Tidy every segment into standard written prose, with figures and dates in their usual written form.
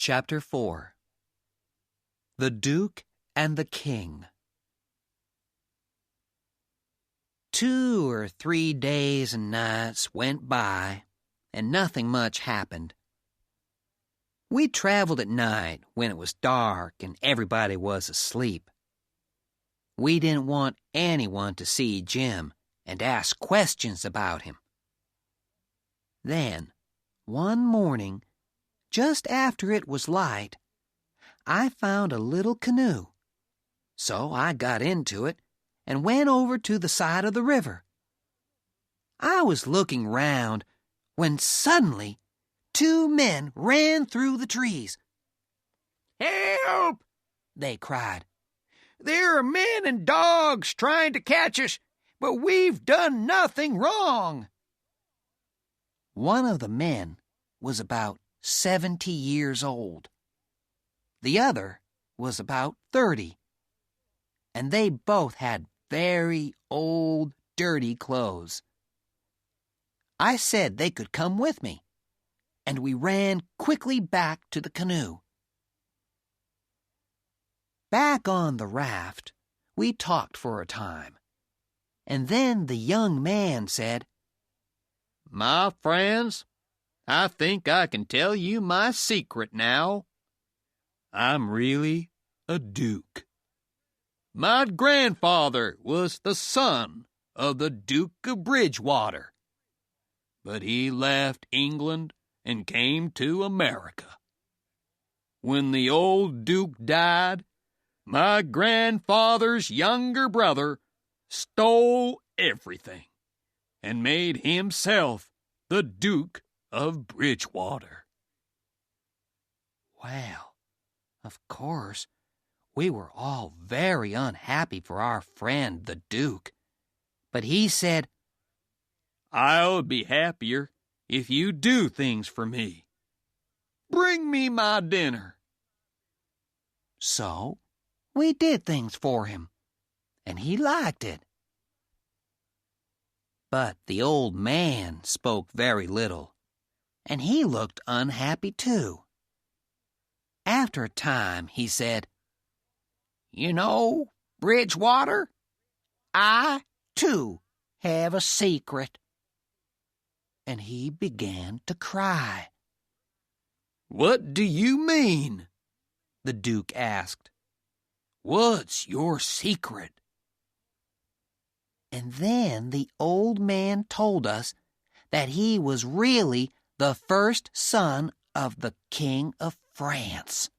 Chapter 4. The Duke and the King. 2 or 3 days and nights went by, and nothing much happened. We traveled at night when it was dark and everybody was asleep. We didn't want anyone to see Jim and ask questions about him. Then, one morning, just after it was light, I found a little canoe. So I got into it and went over to the side of the river. I was looking round when suddenly 2 men ran through the trees. "Help!" they cried. "There are men and dogs trying to catch us, but we've done nothing wrong." One of the men was about 70 years old. The other was about 30, and they both had very old, dirty clothes. I said they could come with me, and we ran quickly back to the canoe. Back on the raft, we talked for a time, and then the young man said, "My friends, I think I can tell you my secret now. I'm really a duke. My grandfather was the son of the Duke of Bridgewater, but he left England and came to America. When the old duke died, my grandfather's younger brother stole everything and made himself the Duke of Bridgewater." Well, of course, we were all very unhappy for our friend the Duke, but he said, "I'll be happier if you do things for me. Bring me my dinner." So we did things for him, and he liked it. But the old man spoke very little, and he looked unhappy too. After a time, he said, "You know, Bridgewater, I, too, have a secret." And he began to cry. "What do you mean?" the Duke asked. "What's your secret?" And then the old man told us that he was really the first son of the King of France.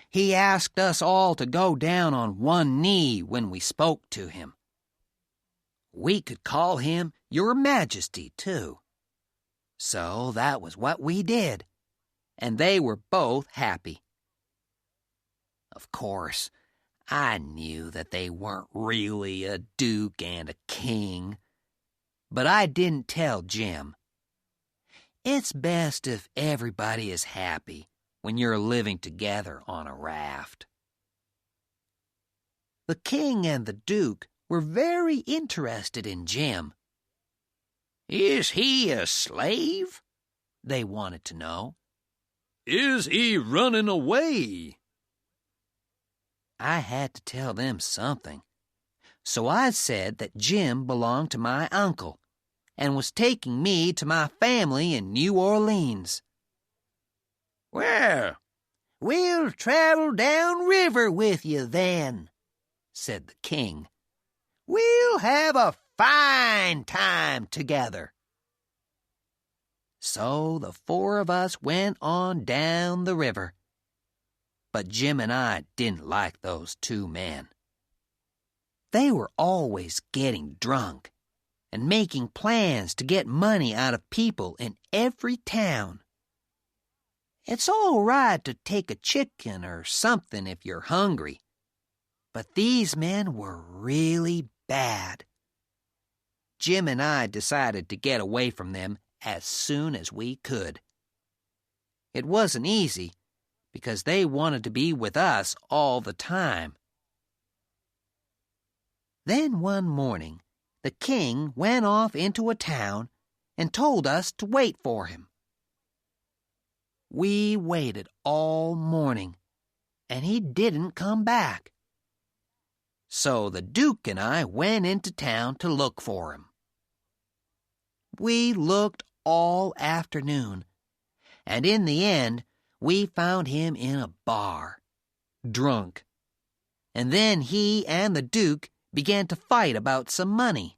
He asked us all to go down on one knee when we spoke to him. We could call him Your Majesty, too. So that was what we did, and they were both happy. Of course, I knew that they weren't really a duke and a king, but I didn't tell Jim. It's best if everybody is happy when you're living together on a raft. The king and the duke were very interested in Jim. "Is he a slave?" they wanted to know. "Is he running away?" I had to tell them something, so I said that Jim belonged to my uncle and was taking me to my family in New Orleans. "Well, we'll travel down river with you then," said the king. "We'll have a fine time together." So the 4 of us went on down the river. But Jim and I didn't like those 2 men. They were always getting drunk and making plans to get money out of people in every town. It's all right to take a chicken or something if you're hungry, but these men were really bad. Jim and I decided to get away from them as soon as we could. It wasn't easy, because they wanted to be with us all the time. Then one morning, the king went off into a town and told us to wait for him. We waited all morning, and he didn't come back. So the Duke and I went into town to look for him. We looked all afternoon, and in the end, we found him in a bar, drunk. And then he and the Duke began to fight about some money.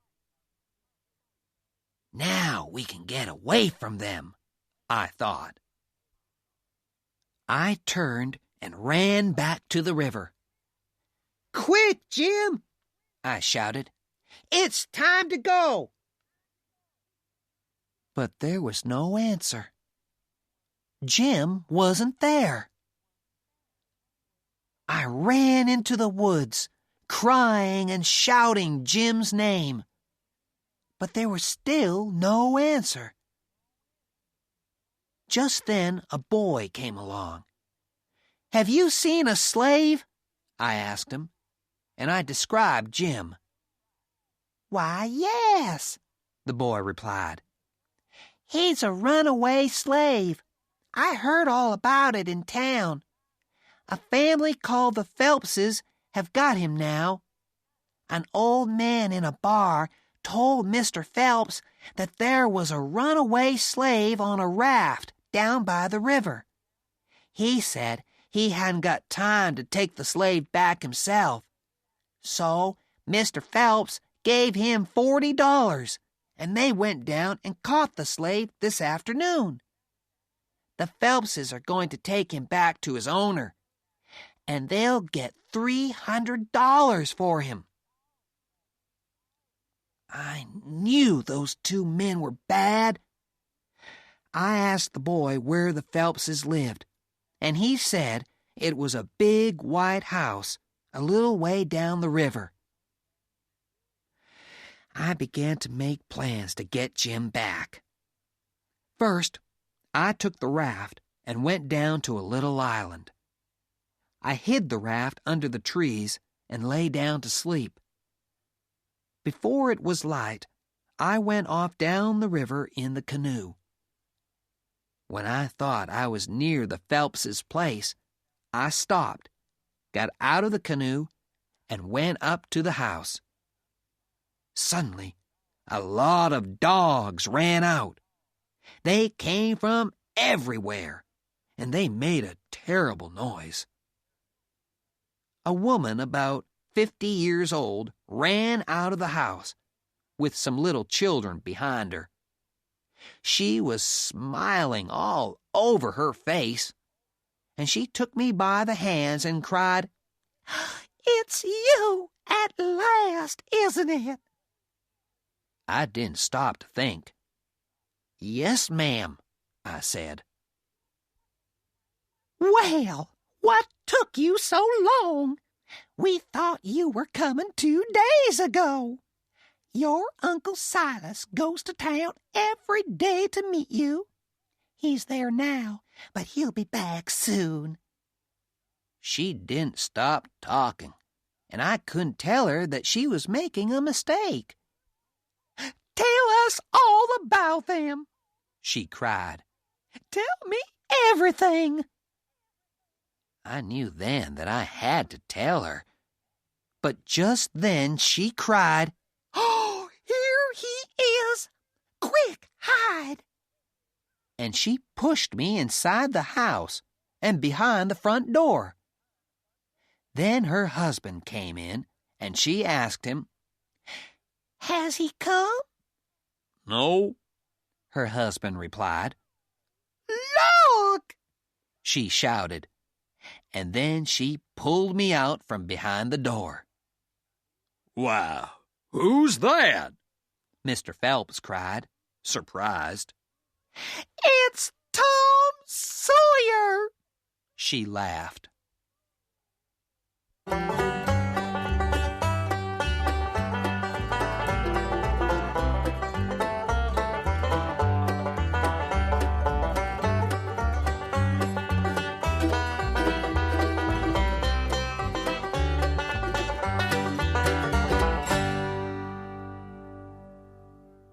Now we can get away from them, I thought. I turned and ran back to the river. "Quick, Jim!" I shouted. "It's time to go!" But there was no answer. Jim wasn't there. I ran into the woods, crying and shouting Jim's name. But there was still no answer. Just then a boy came along. "Have you seen a slave?" I asked him, and I described Jim. "Why, yes," the boy replied. "He's a runaway slave. I heard all about it in town. A family called the Phelpses have got him now. An old man in a bar told Mr. Phelps that there was a runaway slave on a raft down by the river. He said he hadn't got time to take the slave back himself. So Mr. Phelps gave him $40, and they went down and caught the slave this afternoon. The Phelpses are going to take him back to his owner, and they'll get $300 for him." I knew those two men were bad. I asked the boy where the Phelpses lived, and he said it was a big white house a little way down the river. I began to make plans to get Jim back. First, I took the raft and went down to a little island. I hid the raft under the trees and lay down to sleep. Before it was light, I went off down the river in the canoe. When I thought I was near the Phelpses' place, I stopped, got out of the canoe, and went up to the house. Suddenly, a lot of dogs ran out. They came from everywhere, and they made a terrible noise. A woman about 50 years old ran out of the house with some little children behind her. She was smiling all over her face, and she took me by the hands and cried, "It's you at last, isn't it?" I didn't stop to think. "Yes, ma'am," I said. "Well, what took you so long? We thought you were coming 2 days ago. Your Uncle Silas goes to town every day to meet you. He's there now, but he'll be back soon." She didn't stop talking, and I couldn't tell her that she was making a mistake. "Tell us all about them," she cried. "Tell me everything." I knew then that I had to tell her, but just then she cried, "Oh, here he is! Quick, hide!" And she pushed me inside the house and behind the front door. Then her husband came in, and she asked him, "Has he come?" "No," her husband replied. "Look!" she shouted, and then she pulled me out from behind the door. "Wow, who's that?" Mr. Phelps cried, surprised. "It's Tom Sawyer," she laughed.